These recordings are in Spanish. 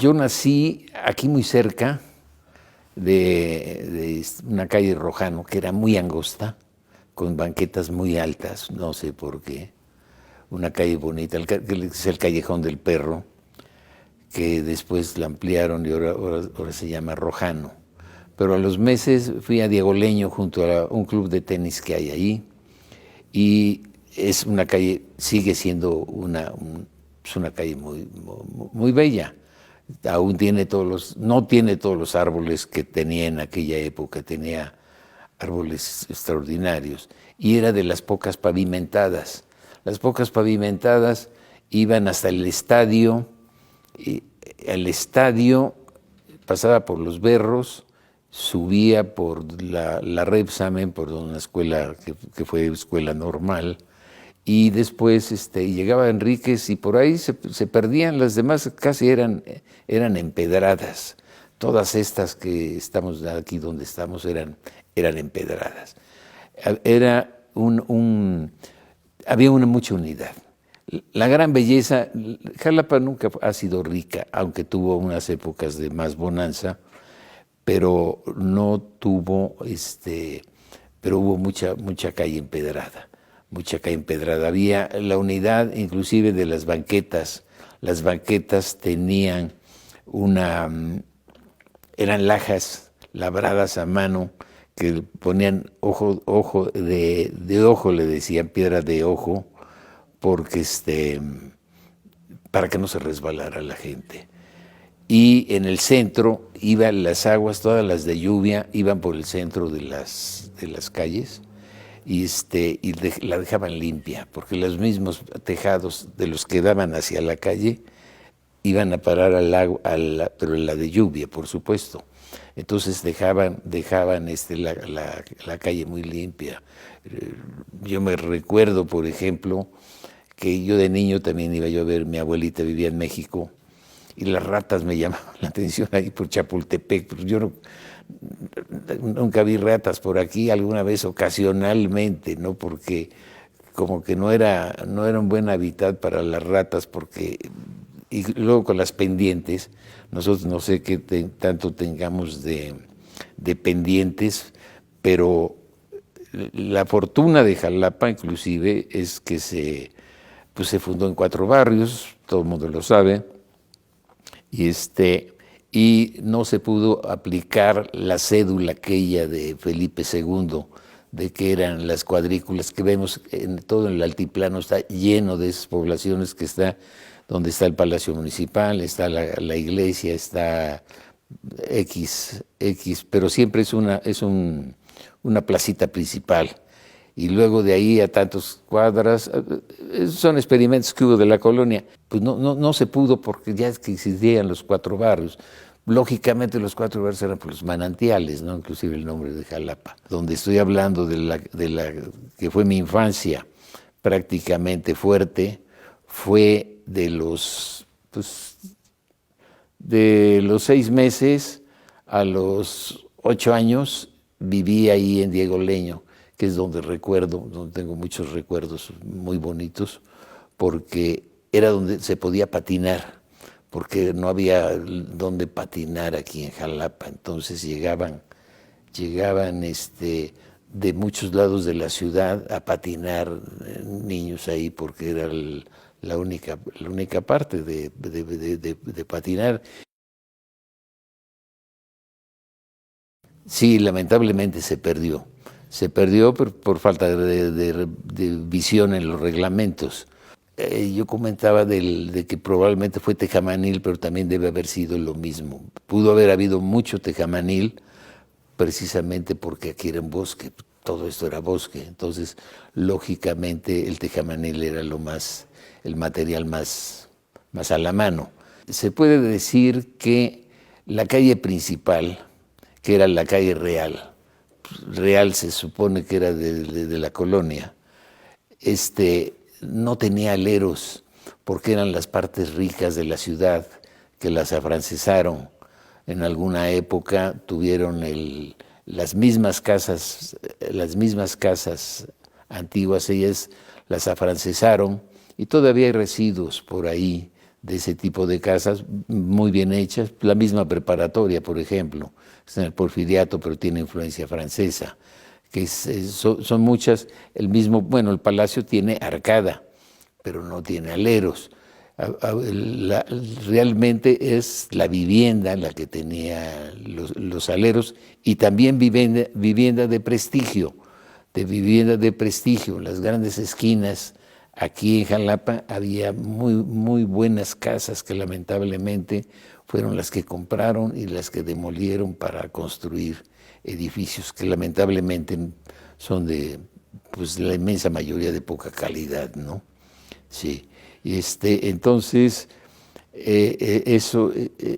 Yo nací aquí muy cerca de una calle Rojano que era muy angosta, con banquetas muy altas, no sé por qué. Una calle bonita, que es el Callejón del Perro, que después la ampliaron y ahora se llama Rojano. Pero a los meses fui a Diego Leño junto a un club de tenis que hay ahí, y es una calle, sigue siendo es una calle muy bella. Aún tiene no tiene todos los árboles que tenía en aquella época, tenía árboles extraordinarios, y era de las pocas pavimentadas. Las pocas pavimentadas iban hasta el estadio, y el estadio pasaba por los Berros, subía por la Repsamen, por una escuela que fue escuela normal, y después llegaba a Enríquez y por ahí se perdían. Las demás casi eran empedradas. Todas estas que estamos aquí donde estamos eran empedradas. Había mucha unidad. La gran belleza, Jalapa nunca ha sido rica, aunque tuvo unas épocas de más bonanza, pero no tuvo, pero hubo mucha calle empedrada. Mucha calle empedrada. Había la unidad inclusive de las banquetas. Las banquetas tenían eran lajas labradas a mano que ponían ojo de ojo, le decían, piedra de ojo, porque para que no se resbalara la gente. Y en el centro iban las aguas, todas las de lluvia, iban por el centro de las calles, y la dejaban limpia, porque los mismos tejados de los que daban hacia la calle iban a parar al agua, pero la de lluvia, por supuesto. Entonces dejaban la calle muy limpia. Yo me recuerdo, por ejemplo, que yo de niño también iba yo a ver, mi abuelita vivía en México, y las ratas me llamaban la atención ahí por Chapultepec, pero yo nunca vi ratas por aquí, alguna vez ocasionalmente, ¿no? Porque como que no era un buen hábitat para las ratas, y luego con las pendientes, nosotros no sé qué tanto tengamos de pendientes, pero la fortuna de Jalapa inclusive es que se fundó en 4 barrios, todo el mundo lo sabe, y no se pudo aplicar la cédula aquella de Felipe II, de que eran las cuadrículas que vemos en todo el altiplano. Está lleno de esas poblaciones, donde está el Palacio Municipal, está la iglesia, está X, pero siempre es una placita principal. Y luego de ahí a tantos cuadras, son experimentos que hubo de la colonia. Pues no se pudo, porque ya es que existían los 4 barrios. Lógicamente los 4 barrios eran por los manantiales, ¿no? Inclusive el nombre de Jalapa, donde estoy hablando de la que fue mi infancia prácticamente fuerte, fue de los 6 meses a los 8 años, viví ahí en Diego Leño, que es donde tengo muchos recuerdos muy bonitos, porque era donde se podía patinar, porque no había donde patinar aquí en Jalapa. Entonces llegaban de muchos lados de la ciudad a patinar niños ahí, porque era la única parte de patinar. Sí, lamentablemente se perdió por falta de visión en los reglamentos. Yo comentaba de que probablemente fue tejamanil, pero también debe haber sido lo mismo. Pudo haber habido mucho tejamanil, precisamente porque aquí era un bosque, todo esto era bosque. Entonces, lógicamente, el tejamanil era el material más a la mano. Se puede decir que la calle principal, que era la calle Real se supone que era de la colonia, no tenía aleros, porque eran las partes ricas de la ciudad que las afrancesaron. En alguna época tuvieron las mismas casas antiguas, ellas las afrancesaron, y todavía hay residuos por ahí de ese tipo de casas muy bien hechas. La misma preparatoria, por ejemplo, está en el Porfiriato, pero tiene influencia francesa, que son muchas. El mismo, bueno, el palacio tiene arcada, pero no tiene aleros. Realmente es la vivienda la que tenía los aleros, y también vivienda de prestigio, en las grandes esquinas. Aquí en Jalapa había muy buenas casas que lamentablemente fueron las que compraron y las que demolieron para construir edificios que lamentablemente son de, pues, la inmensa mayoría de poca calidad, ¿no? Sí. Entonces, ese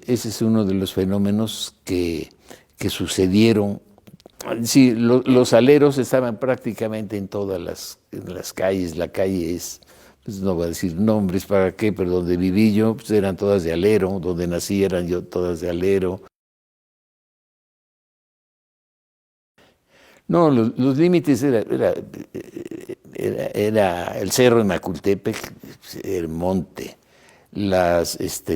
es uno de los fenómenos que sucedieron. Sí, los aleros estaban prácticamente en todas las calles. La calle pues no voy a decir nombres para qué, pero donde viví yo, pues eran todas de alero, donde nací eran yo todas de alero. No, los límites era el cerro de Macultepec, el monte.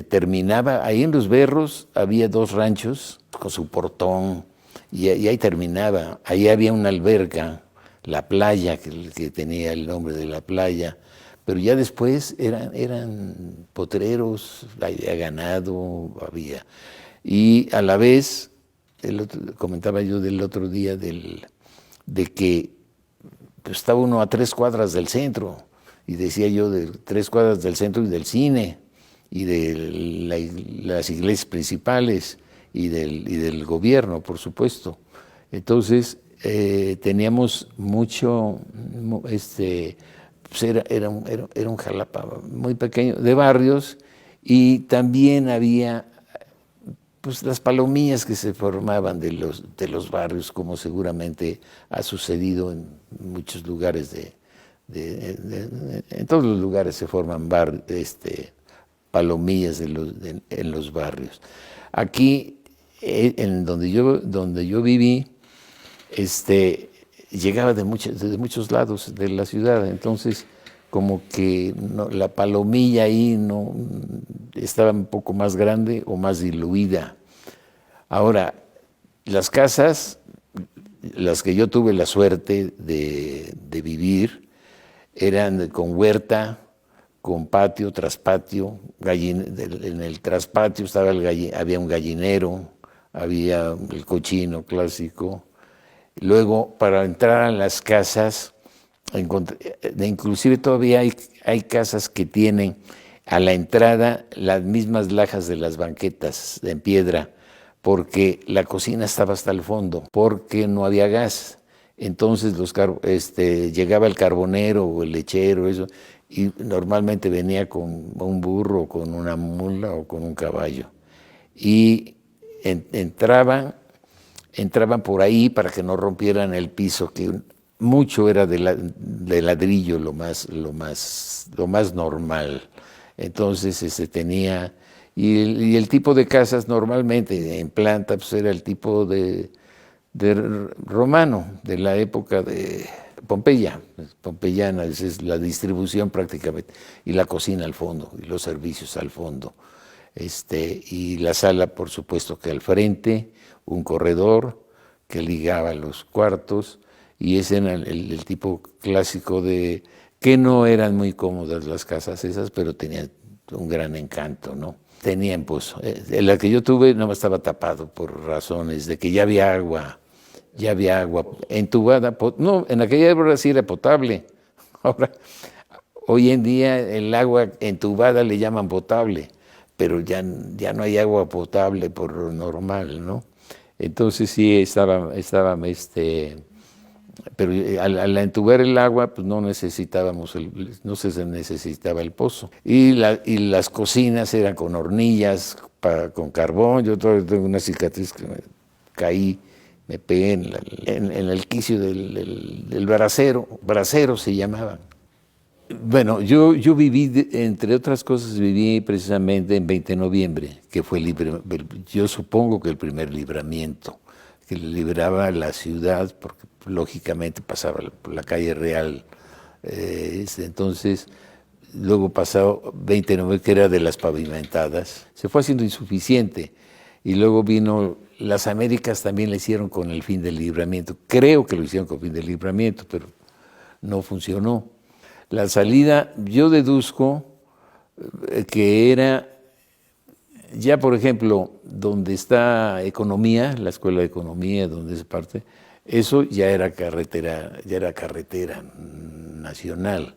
Terminaba, ahí en Los Berros había 2 ranchos con su portón, y ahí terminaba. Ahí había una alberca, la playa, que tenía el nombre de la playa, pero ya después eran potreros, había ganado, había. Y a la vez, comentaba yo del otro día de que pues, estaba uno a 3 cuadras del centro, y decía yo, de 3 cuadras del centro y del cine, y de las iglesias principales, y del gobierno, por supuesto. Entonces, teníamos mucho, pues era un Jalapa muy pequeño, de barrios, y también había pues las palomillas que se formaban de los barrios, como seguramente ha sucedido en muchos lugares en todos los lugares se forman palomillas en los barrios. Aquí, en donde yo viví, llegaba de muchos lados de la ciudad, entonces como que la palomilla ahí no estaba un poco más grande o más diluida. Ahora, las casas, las que yo tuve la suerte de vivir, eran con huerta, con patio, traspatio. En el traspatio había un gallinero, había el cochino clásico. Luego, para entrar a las casas, inclusive todavía hay casas que tienen a la entrada las mismas lajas de las banquetas en piedra, porque la cocina estaba hasta el fondo, porque no había gas. Entonces llegaba el carbonero o el lechero, eso, y normalmente venía con un burro, con una mula o con un caballo. Y entraban por ahí para que no rompieran el piso, que mucho era de ladrillo, lo más normal. Entonces tenía, y el tipo de casas normalmente en planta pues era el tipo de romano, de la época de pompeyana, esa es la distribución prácticamente, y la cocina al fondo, y los servicios al fondo. Y la sala, por supuesto, que al frente, un corredor que ligaba los cuartos, y ese era el tipo clásico que no eran muy cómodas las casas esas, pero tenían un gran encanto, ¿no? Tenían, pues, la que yo tuve no estaba tapado por razones de que ya había agua entubada. No, en aquella época sí era potable. Ahora, hoy en día el agua entubada le llaman potable, pero ya no hay agua potable por lo normal, ¿no? Entonces sí pero al entubar el agua, pues no se necesitaba el pozo. Y las cocinas eran con hornillas, con carbón. Yo todavía tengo una cicatriz que caí, me pegué en el quicio del brasero se llamaba. Bueno, yo viví, entre otras cosas, viví precisamente en 20 de noviembre, que fue yo supongo que el primer libramiento, que libraba la ciudad, porque lógicamente pasaba por la calle Real. Entonces, luego pasó 29, que era de las pavimentadas, se fue haciendo insuficiente. Y luego vino las Américas, también le hicieron con el fin del libramiento. Creo que lo hicieron con el fin del libramiento, pero no funcionó. La salida, yo deduzco que era, ya por ejemplo, donde está Economía, la Escuela de Economía, donde es parte, eso ya era carretera nacional.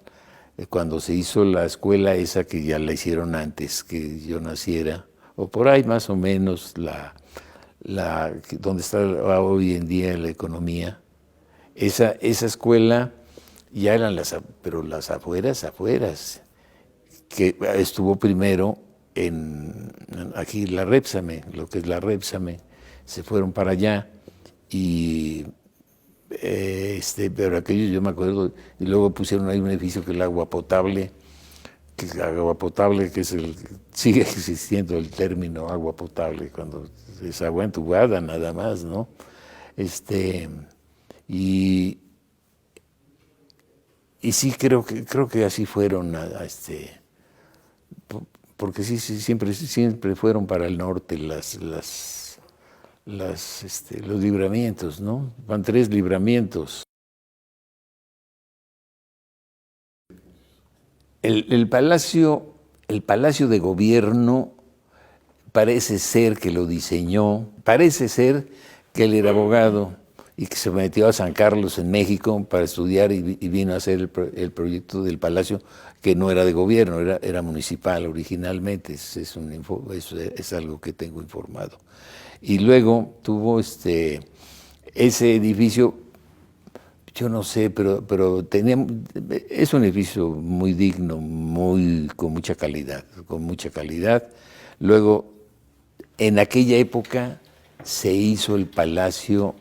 Cuando se hizo la escuela esa, que ya la hicieron antes que yo naciera, o por ahí más o menos, donde está hoy en día la Economía, esa escuela ya eran pero las afueras, que estuvo primero aquí la Repsame, lo que es la Repsame, se fueron para allá y pero aquello yo me acuerdo, y luego pusieron ahí un edificio que es el agua potable, que sigue existiendo el término agua potable cuando es agua entubada nada más, ¿no? Y sí creo que así fueron porque sí siempre fueron para el norte los libramientos, ¿no? Van 3 libramientos. El palacio de gobierno parece ser que lo diseñó, parece ser que él era abogado y que se metió a San Carlos en México para estudiar y vino a hacer el proyecto del palacio, que no era de gobierno, era municipal originalmente, es algo que tengo informado. Y luego tuvo ese edificio, yo no sé, pero es un edificio muy digno, con mucha calidad. Luego, en aquella época se hizo el palacio,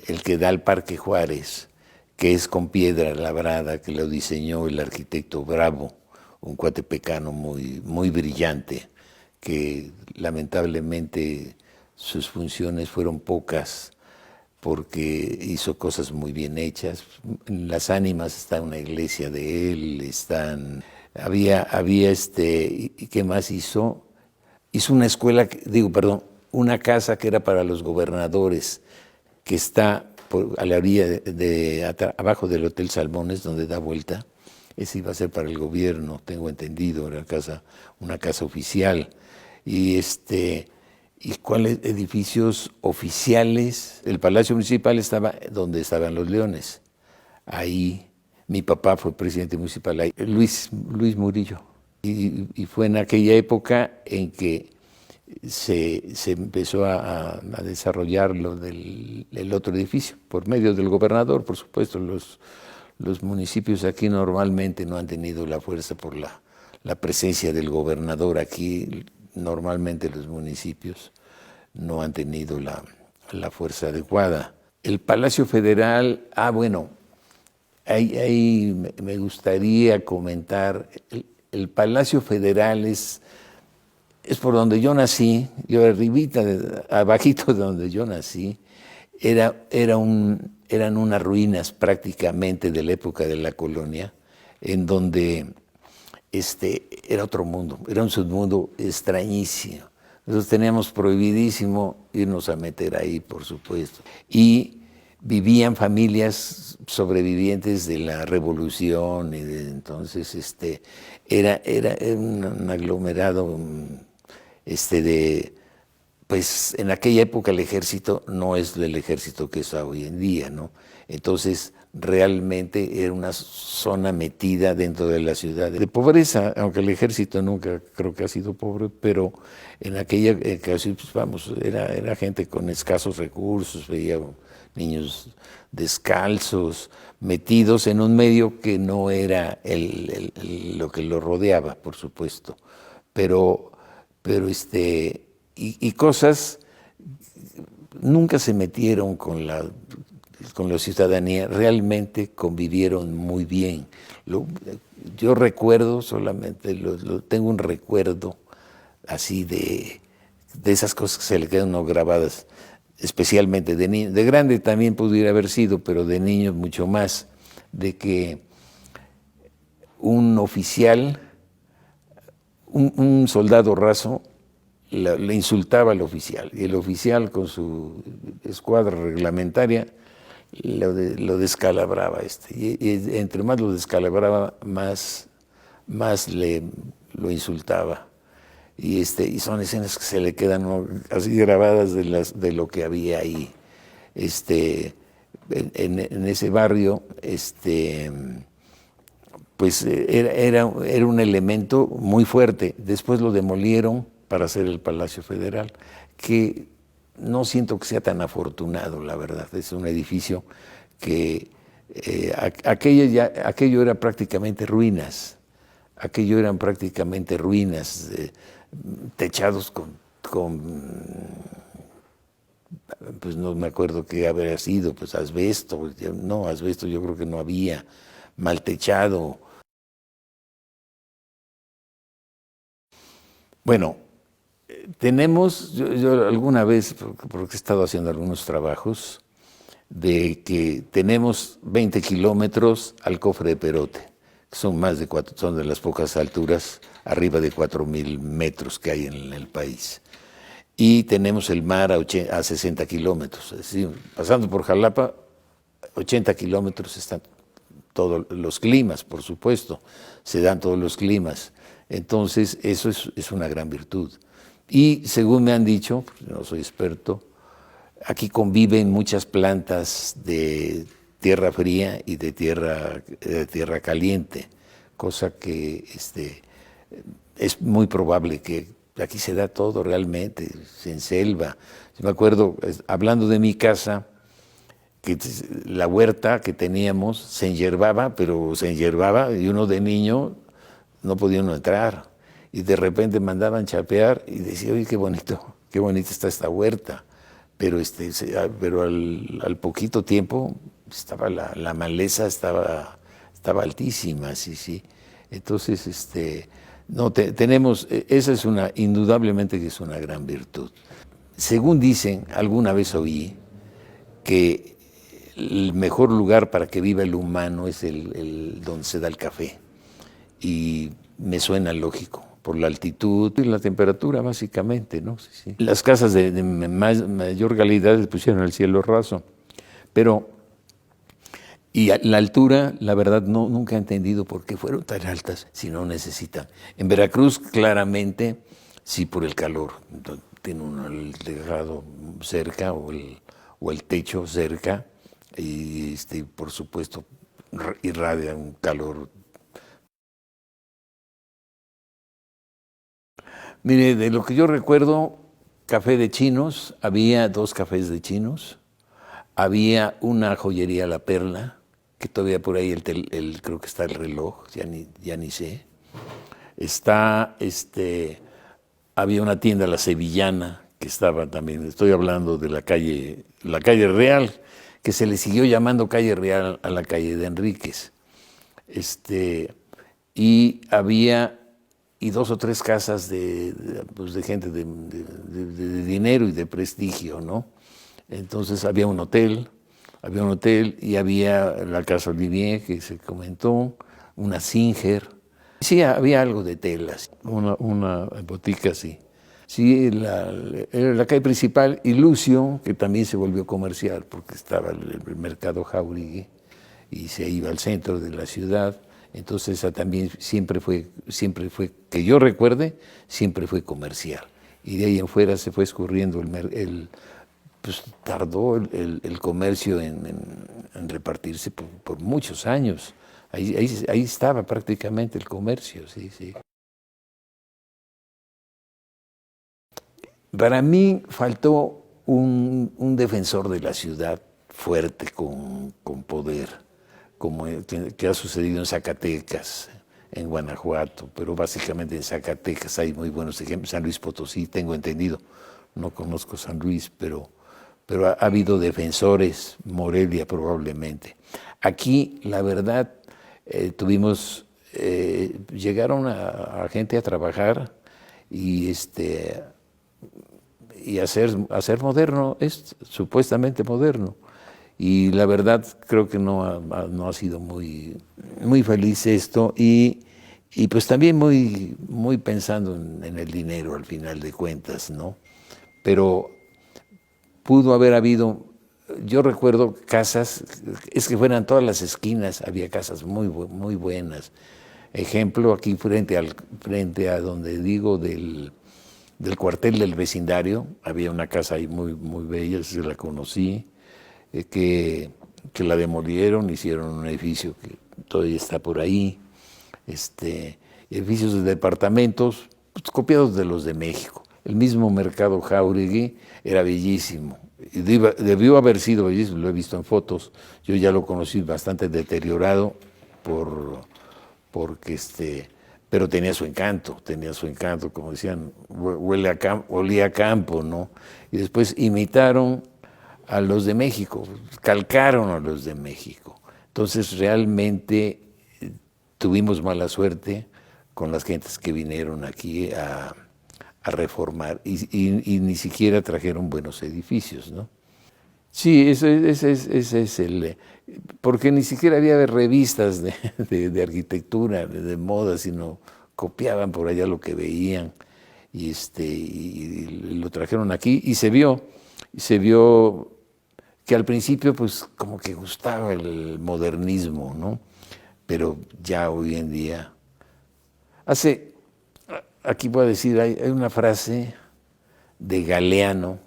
el que da al Parque Juárez, que es con piedra labrada, que lo diseñó el arquitecto Bravo, un cuatepecano muy brillante, que lamentablemente sus funciones fueron pocas, porque hizo cosas muy bien hechas. En Las Ánimas está una iglesia de él, había ¿y qué más hizo? Hizo una escuela, una casa que era para los gobernadores, que está a la orilla abajo del Hotel Salmones, donde da vuelta. Ese iba a ser para el gobierno, tengo entendido, era una casa oficial. ¿Y cuáles edificios oficiales? El Palacio Municipal estaba donde estaban los Leones. Ahí, mi papá fue presidente municipal, ahí, Luis Murillo. Y fue en aquella época en que se empezó a desarrollar el otro edificio, por medio del gobernador, por supuesto. Los municipios aquí normalmente no han tenido la fuerza por la presencia del gobernador aquí. Normalmente los municipios no han tenido la fuerza adecuada. El Palacio Federal, bueno, ahí me gustaría comentar, el Palacio Federal es por donde yo nací, yo arribita, abajito de donde yo nací, eran unas ruinas prácticamente de la época de la colonia, en donde era otro mundo, era un submundo extrañísimo. Nosotros teníamos prohibidísimo irnos a meter ahí, por supuesto. Y vivían familias sobrevivientes de la revolución, y entonces era un aglomerado pues en aquella época el ejército no es el ejército que es hoy en día, ¿no? Entonces realmente era una zona metida dentro de la ciudad de pobreza, aunque el ejército nunca creo que ha sido pobre, pero en aquella ocasión, pues vamos, era gente con escasos recursos, veía niños descalzos, metidos en un medio que no era lo que lo rodeaba, por supuesto, pero y cosas nunca se metieron con la ciudadanía, realmente convivieron muy bien. Yo recuerdo solamente, tengo un recuerdo así de esas cosas que se le quedan no grabadas, especialmente de niño. De grande también pudiera haber sido, pero de niño mucho más, de que un oficial, un soldado raso, le insultaba al oficial, y el oficial con su escuadra reglamentaria lo descalabraba. Y entre más lo descalabraba, más lo insultaba. Y son escenas que se le quedan, ¿no?, así grabadas de lo que había ahí. En ese barrio, pues era un elemento muy fuerte. Después lo demolieron para hacer el Palacio Federal, que no siento que sea tan afortunado, la verdad. Es un edificio que aquello era prácticamente ruinas. Aquello eran prácticamente ruinas, techados pues no me acuerdo qué habría sido, pues asbesto. No, asbesto yo creo que no había, mal techado. Bueno, tenemos, yo alguna vez, porque he estado haciendo algunos trabajos, de que tenemos 20 kilómetros al cofre de Perote, que son de las pocas alturas, arriba de 4.000 metros que hay en el país. Y tenemos el mar a 60 kilómetros, es decir, pasando por Jalapa, 80 kilómetros están todos los climas, por supuesto, se dan todos los climas. Entonces, eso es una gran virtud. Y según me han dicho, no soy experto, aquí conviven muchas plantas de tierra fría y de tierra caliente, cosa que es muy probable que aquí se da todo realmente, en selva. Yo me acuerdo, hablando de mi casa, que la huerta que teníamos se enyerbaba, pero se enyerbaba y uno de niño no podía uno entrar. Y de repente mandaban chapear y decía, oye, qué bonita está esta huerta. Pero, pero al poquito tiempo estaba la maleza estaba altísima, sí. Entonces, no, tenemos, esa es indudablemente que es una gran virtud. Según dicen, alguna vez oí que el mejor lugar para que viva el humano es donde se da el café. Y me suena lógico, por la altitud y la temperatura, básicamente, ¿no? Sí. Las casas de mayor calidad les pusieron el cielo raso, pero, y la altura, la verdad, nunca he entendido por qué fueron tan altas si no necesitan. En Veracruz, claramente, sí, por el calor. Tiene uno el tejado cerca o el techo cerca, y por supuesto irradia un calor. Mire, de lo que yo recuerdo, café de chinos, había 2 cafés de chinos, había una joyería La Perla, que todavía por ahí creo que está el reloj, ya ni sé. Había una tienda, La Sevillana, que estaba también, estoy hablando de la calle Real, que se le siguió llamando calle Real a la calle de Enríquez. Y había 2 o 3 casas pues de gente de dinero y de prestigio, ¿no? Entonces había un hotel y había la Casa Olivier, que se comentó, una Singer. Sí, había algo de telas, una botica así. Sí, era la calle principal, y Lucio, que también se volvió comercial porque estaba el mercado Jauregui y se iba al centro de la ciudad. Entonces esa también siempre fue, que yo recuerde, siempre fue comercial. Y de ahí en fuera se fue escurriendo pues tardó el comercio en repartirse por muchos años. Ahí estaba prácticamente el comercio, sí. Para mí faltó un defensor de la ciudad fuerte, con poder, como que ha sucedido en Zacatecas, en Guanajuato, pero básicamente en Zacatecas hay muy buenos ejemplos. San Luis Potosí, tengo entendido, no conozco San Luis, pero ha habido defensores, Morelia probablemente. Aquí, la verdad, llegaron a gente a trabajar y hacer moderno, es supuestamente moderno. Y la verdad creo que no ha sido muy feliz esto y pues también muy pensando en el dinero al final de cuentas, ¿no? Pero pudo haber habido, yo recuerdo casas, es que fueran todas las esquinas, había casas muy buenas. Ejemplo, aquí frente a donde digo del cuartel del vecindario, había una casa ahí muy bella, se la conocí, que la demolieron, hicieron un edificio que todavía está por ahí, edificios de departamentos pues, copiados de los de México. El mismo mercado Jáuregui era bellísimo, y debió haber sido bellísimo, lo he visto en fotos, yo ya lo conocí bastante deteriorado porque pero tenía su encanto, como decían, olía a campo, ¿no? Y después imitaron a los de México, calcaron a los de México. Entonces realmente tuvimos mala suerte con las gentes que vinieron aquí a reformar y ni siquiera trajeron buenos edificios, ¿no? Sí, ese es el... Porque ni siquiera había revistas de arquitectura, de moda, sino copiaban por allá lo que veían y lo trajeron aquí y se vio que al principio pues como que gustaba el modernismo, ¿no? Pero ya hoy en día... Aquí voy a decir, hay una frase de Galeano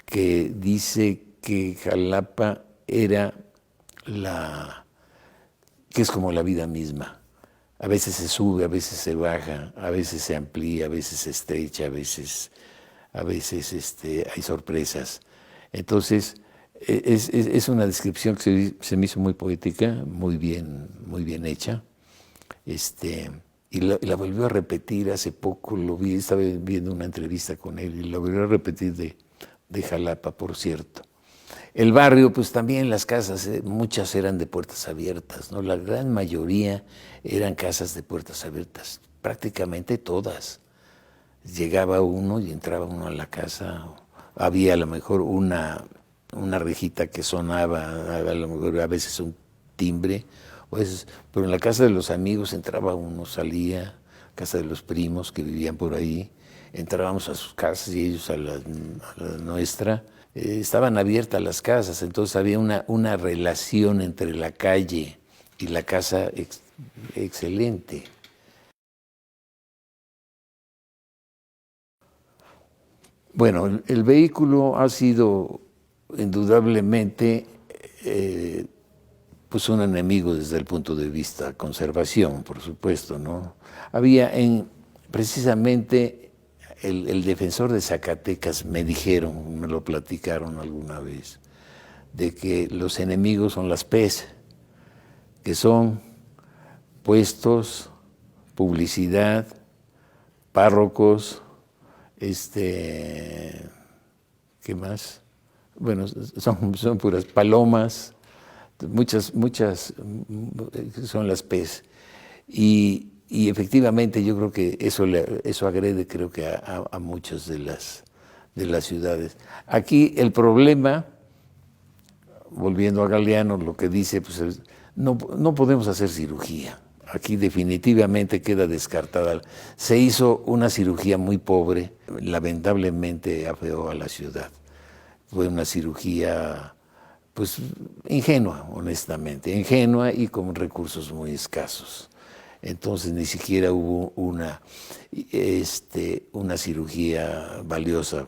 que dice que Jalapa que es como la vida misma. A veces se sube, a veces se baja, a veces se amplía, a veces se estrecha, a veces hay sorpresas. Entonces, es una descripción que se me hizo muy poética, muy bien hecha. Y la volvió a repetir hace poco, lo vi, estaba viendo una entrevista con él y lo volvió a repetir de Jalapa, por cierto. El barrio, pues también las casas, muchas eran de puertas abiertas, ¿no? La gran mayoría eran casas de puertas abiertas, prácticamente todas. Llegaba uno y entraba uno a la casa, había a lo mejor una rejita que sonaba, a lo mejor a veces un timbre, pero en la casa de los amigos entraba uno, salía, casa de los primos que vivían por ahí, entrábamos a sus casas y ellos a la nuestra. Estaban abiertas las casas, entonces había una relación entre la calle y la casa excelente. Bueno, el vehículo ha sido indudablemente pues un enemigo desde el punto de vista conservación, por supuesto, ¿no? Había precisamente el defensor de Zacatecas me dijeron, me lo platicaron alguna vez, de que los enemigos son las PES, que son puestos, publicidad, párrocos, ¿qué más? Bueno, son puras palomas, muchas son las PES. Y efectivamente yo creo que eso agrede creo que a muchas de las ciudades. Aquí el problema, volviendo a Galeano, lo que dice, pues no podemos hacer cirugía. Aquí definitivamente queda descartada. Se hizo una cirugía muy pobre, lamentablemente afeó a la ciudad. Fue una cirugía pues ingenua, honestamente, ingenua y con recursos muy escasos. Entonces ni siquiera hubo una cirugía valiosa.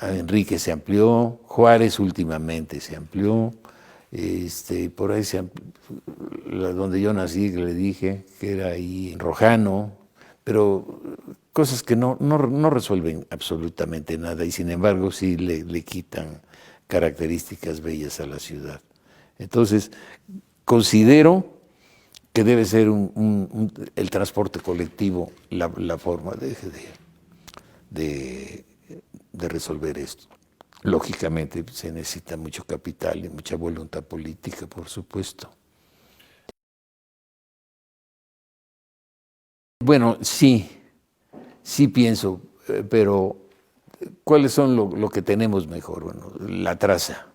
Enrique se amplió, Juárez últimamente se amplió, por ahí donde yo nací, le dije que era ahí en Rojano, pero cosas que no resuelven absolutamente nada y sin embargo sí le quitan características bellas a la ciudad. Entonces, considero que debe ser el transporte colectivo la forma de resolver esto. Lógicamente se necesita mucho capital y mucha voluntad política, por supuesto. Bueno, sí pienso, pero ¿cuáles son lo que tenemos mejor? Bueno, la traza.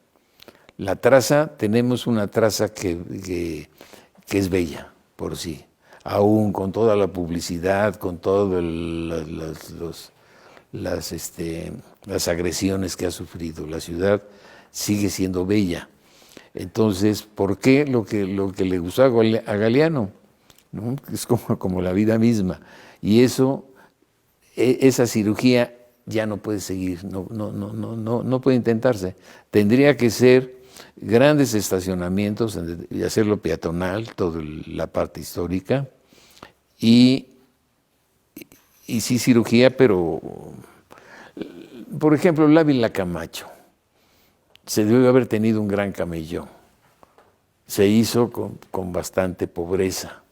La traza, tenemos una traza que es bella por sí, aún con toda la publicidad, con todas las agresiones que ha sufrido. La ciudad sigue siendo bella. Entonces, ¿por qué lo que le gustó a Galeano? ¿No? Es como la vida misma. Y esa cirugía ya no puede seguir, no puede intentarse. Tendría que ser grandes estacionamientos y hacerlo peatonal, toda la parte histórica, y sí cirugía, pero, por ejemplo, el Ávila Camacho, se debe haber tenido un gran camello, se hizo con bastante pobreza,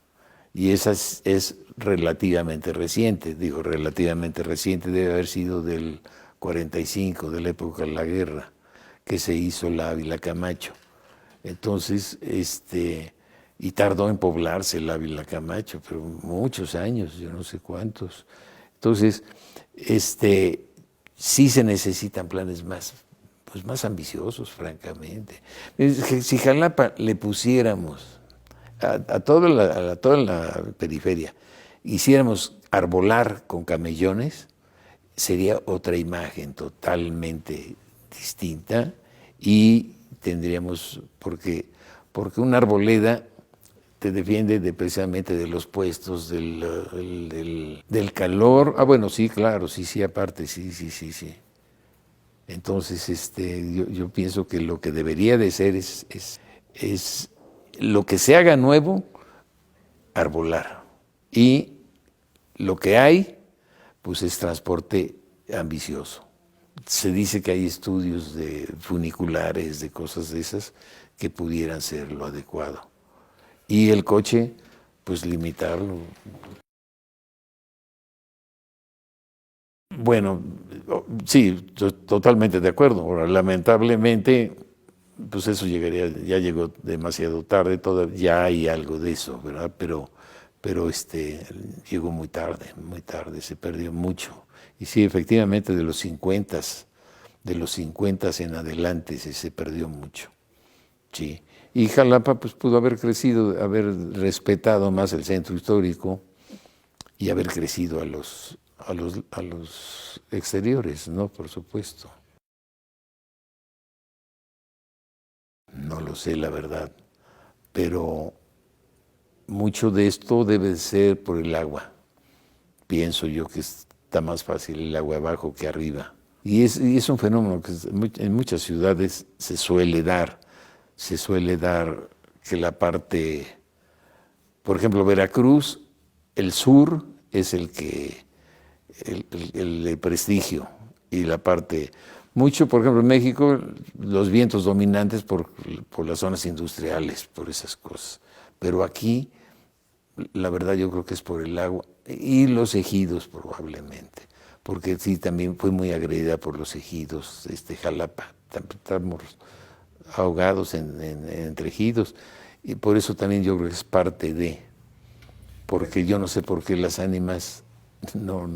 y esa es relativamente reciente, digo relativamente reciente, debe haber sido del 45, de la época de la guerra, que se hizo la Ávila Camacho. Entonces, y tardó en poblarse el Ávila Camacho, pero muchos años, yo no sé cuántos. Entonces, sí se necesitan planes más ambiciosos, francamente. Si Jalapa le pusiéramos a toda la periferia, hiciéramos arbolar con camellones, sería otra imagen totalmente distinta y tendríamos, porque una arboleda te defiende precisamente de los puestos, del calor. Ah, bueno, sí, claro, sí, aparte, sí. Entonces, yo pienso que lo que debería de ser es lo que se haga nuevo, arbolar. Y lo que hay, pues es transporte ambicioso. Se dice que hay estudios de funiculares, de cosas de esas, que pudieran ser lo adecuado. Y el coche, pues limitarlo. Bueno, sí, totalmente de acuerdo. Ahora, lamentablemente, pues eso ya llegó demasiado tarde, ya hay algo de eso, ¿verdad? Pero llegó muy tarde, se perdió mucho. Y sí, efectivamente, de los 50 en adelante se perdió mucho. Sí. Y Jalapa pues pudo haber crecido, haber respetado más el centro histórico y haber crecido a los exteriores, ¿no? Por supuesto. No lo sé, la verdad, pero mucho de esto debe ser por el agua. Pienso yo que está más fácil el agua abajo que arriba. Y es un fenómeno que en muchas ciudades se suele dar que la parte, por ejemplo, Veracruz, el sur es el prestigio, y la parte, por ejemplo, en México, los vientos dominantes por las zonas industriales, por esas cosas. Pero aquí, la verdad, yo creo que es por el agua y los ejidos probablemente, porque sí, también fue muy agredida por los ejidos, Jalapa, estamos ahogados entre ejidos, y por eso también yo creo que es parte porque yo no sé por qué las ánimas no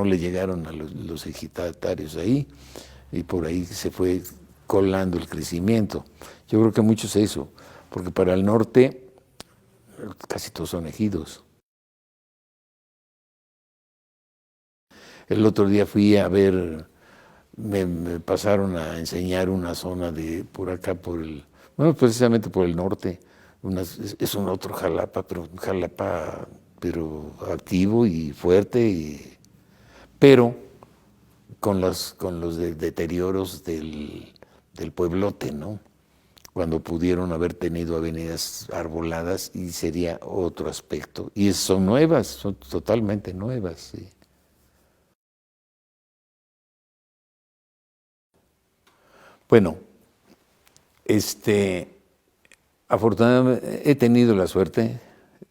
le llegaron a los ejidatarios ahí, y por ahí se fue colando el crecimiento. Yo creo que mucho es eso, porque para el norte casi todos son ejidos. El otro día fui a ver, me pasaron a enseñar una zona por acá, precisamente por el norte. Es un otro Jalapa, pero un Jalapa activo y fuerte, pero con los deterioros del pueblote, ¿no? Cuando pudieron haber tenido avenidas arboladas, y sería otro aspecto. Y son nuevas, son totalmente nuevas, sí. Bueno, afortunadamente he tenido la suerte,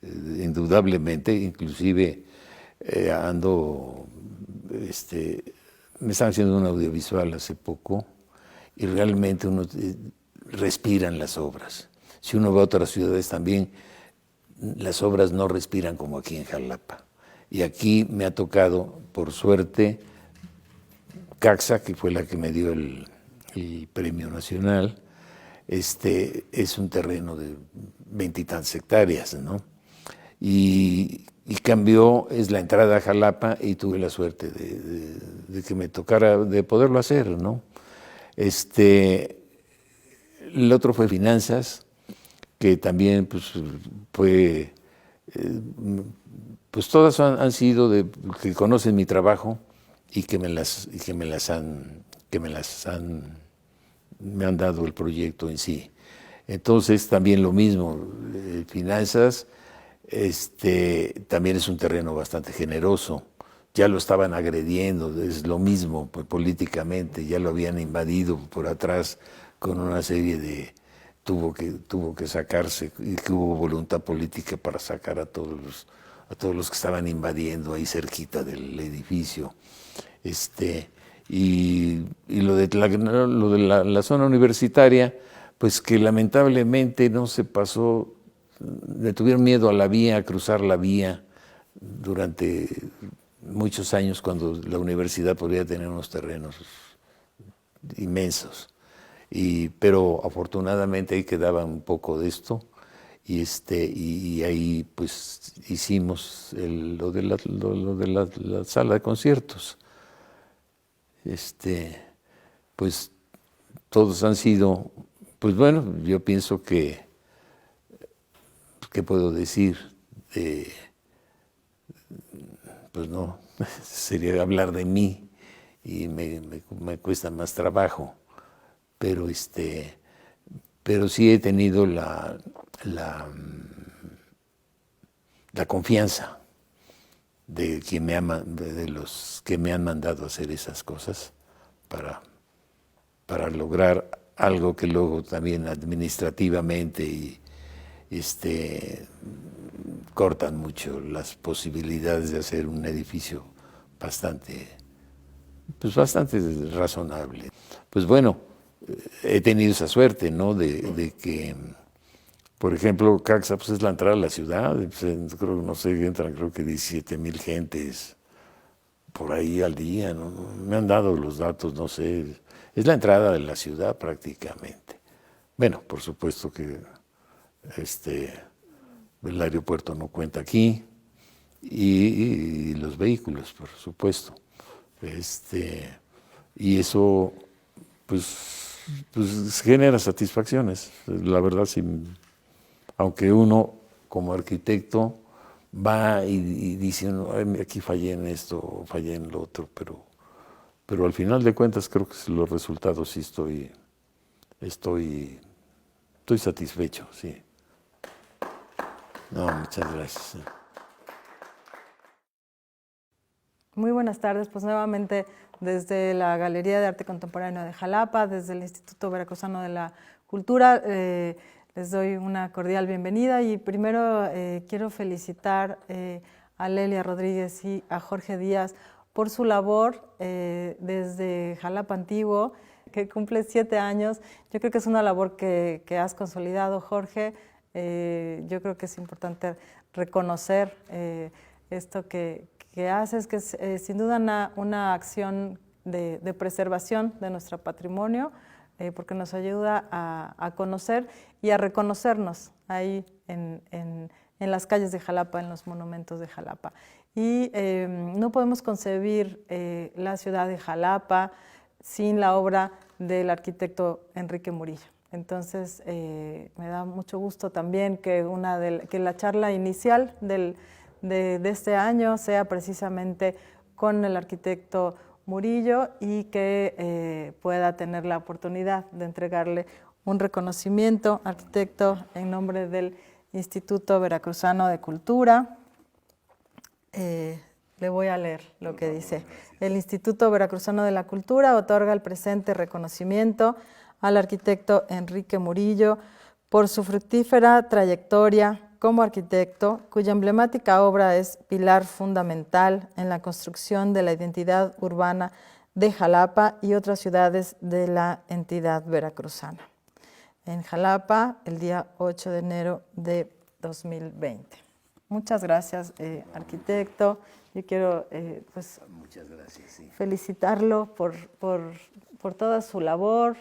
indudablemente, inclusive me están haciendo un audiovisual hace poco, y realmente uno respira en las obras. Si uno va a otras ciudades también, las obras no respiran como aquí en Jalapa. Y aquí me ha tocado, por suerte, Caxa, que fue la que me dio el premio nacional, es un terreno de 20 y tantas hectáreas, ¿no? Y cambió, es la entrada a Jalapa, y tuve la suerte de que me tocara, de poderlo hacer, ¿no? El otro fue finanzas, que también pues, fue, pues todas han sido de que conocen mi trabajo y que me han dado el proyecto en sí. Entonces también lo mismo, finanzas, también es un terreno bastante generoso. Ya lo estaban agrediendo, es lo mismo pues, políticamente, ya lo habían invadido por atrás con una serie de... Tuvo que sacarse, y que hubo voluntad política para sacar a todos los que estaban invadiendo ahí cerquita del edificio. Y lo de la zona universitaria, pues que lamentablemente no se pasó, le tuvieron miedo a la vía, a cruzar la vía durante muchos años, cuando la universidad podría tener unos terrenos inmensos. Pero afortunadamente ahí quedaba un poco de esto, y ahí pues hicimos lo de la sala de conciertos. Pues todos han sido, pues bueno, yo pienso que, ¿qué puedo decir? Pues no, sería hablar de mí y me cuesta más trabajo, pero pero sí he tenido la confianza de los que me han mandado a hacer esas cosas para lograr algo que luego también administrativamente cortan mucho las posibilidades de hacer un edificio bastante razonable. Pues bueno, he tenido esa suerte, ¿no? De que, por ejemplo, Caxa pues es la entrada a la ciudad, pues, no sé, entran creo que 17,000 gentes por ahí al día, ¿no? Me han dado los datos, no sé, es la entrada de la ciudad prácticamente. Bueno, por supuesto que el aeropuerto no cuenta aquí, y los vehículos, por supuesto. Y eso, pues genera satisfacciones. La verdad, sí, aunque uno como arquitecto va y dice, aquí fallé en esto, fallé en lo otro, pero al final de cuentas creo que los resultados sí estoy satisfecho, sí. No, muchas gracias. Muy buenas tardes, pues nuevamente desde la Galería de Arte Contemporáneo de Jalapa, desde el Instituto Veracruzano de la Cultura, les doy una cordial bienvenida, y primero quiero felicitar a Lelia Rodríguez y a Jorge Díaz por su labor desde Jalapa Antiguo, que cumple 7 años. Yo creo que es una labor que has consolidado, Jorge. Yo creo que es importante reconocer esto que haces, que es sin duda una acción de preservación de nuestro patrimonio, porque nos ayuda a conocer y a reconocernos ahí en las calles de Jalapa, en los monumentos de Jalapa. Y no podemos concebir la ciudad de Jalapa sin la obra del arquitecto Enrique Murillo. Entonces, me da mucho gusto también que la charla inicial de este año sea precisamente con el arquitecto Murillo, y que pueda tener la oportunidad de entregarle un reconocimiento, arquitecto, en nombre del Instituto Veracruzano de Cultura. Le voy a leer lo que dice. El Instituto Veracruzano de la Cultura otorga el presente reconocimiento al arquitecto Enrique Murillo por su fructífera trayectoria como arquitecto, cuya emblemática obra es pilar fundamental en la construcción de la identidad urbana de Jalapa y otras ciudades de la entidad veracruzana. En Jalapa, el día 8 de enero de 2020. Muchas gracias, arquitecto. Yo quiero Muchas gracias, sí. felicitarlo por por toda su labor,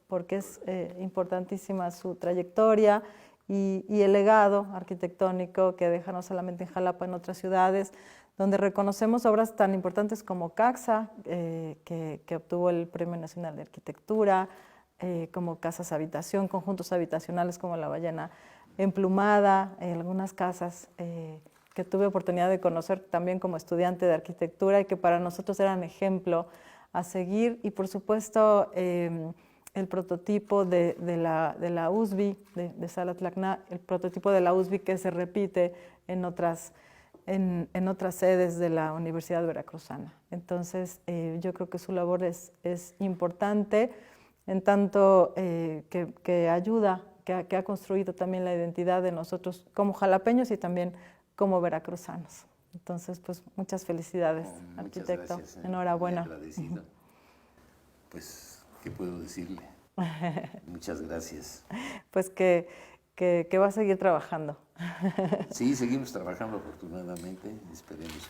porque es importantísima su trayectoria y el legado arquitectónico que deja no solamente en Jalapa, en otras ciudades, donde reconocemos obras tan importantes como Caxa, que obtuvo el Premio Nacional de Arquitectura, como casas habitación, conjuntos habitacionales como La Ballena Emplumada, algunas casas que tuve oportunidad de conocer también como estudiante de arquitectura y que para nosotros eran ejemplo a seguir, y por supuesto el prototipo de la USB, de Sala Tlacna, el prototipo de la USB que se repite en otras sedes de la Universidad Veracruzana. Entonces yo creo que su labor es importante, en tanto que ayuda, que ha construido también la identidad de nosotros como jalapeños y también como veracruzanos. Entonces, pues muchas felicidades, arquitecto. Gracias, Enhorabuena. Muy agradecido. Pues, ¿qué puedo decirle? Muchas gracias. Pues que va a seguir trabajando. Sí, seguimos trabajando afortunadamente. Esperemos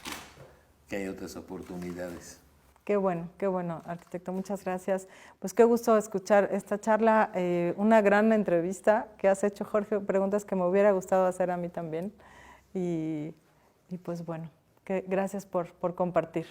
que haya otras oportunidades. Qué bueno, arquitecto, muchas gracias. Pues qué gusto escuchar esta charla, una gran entrevista que has hecho, Jorge, preguntas que me hubiera gustado hacer a mí también. Y pues bueno, gracias por compartir.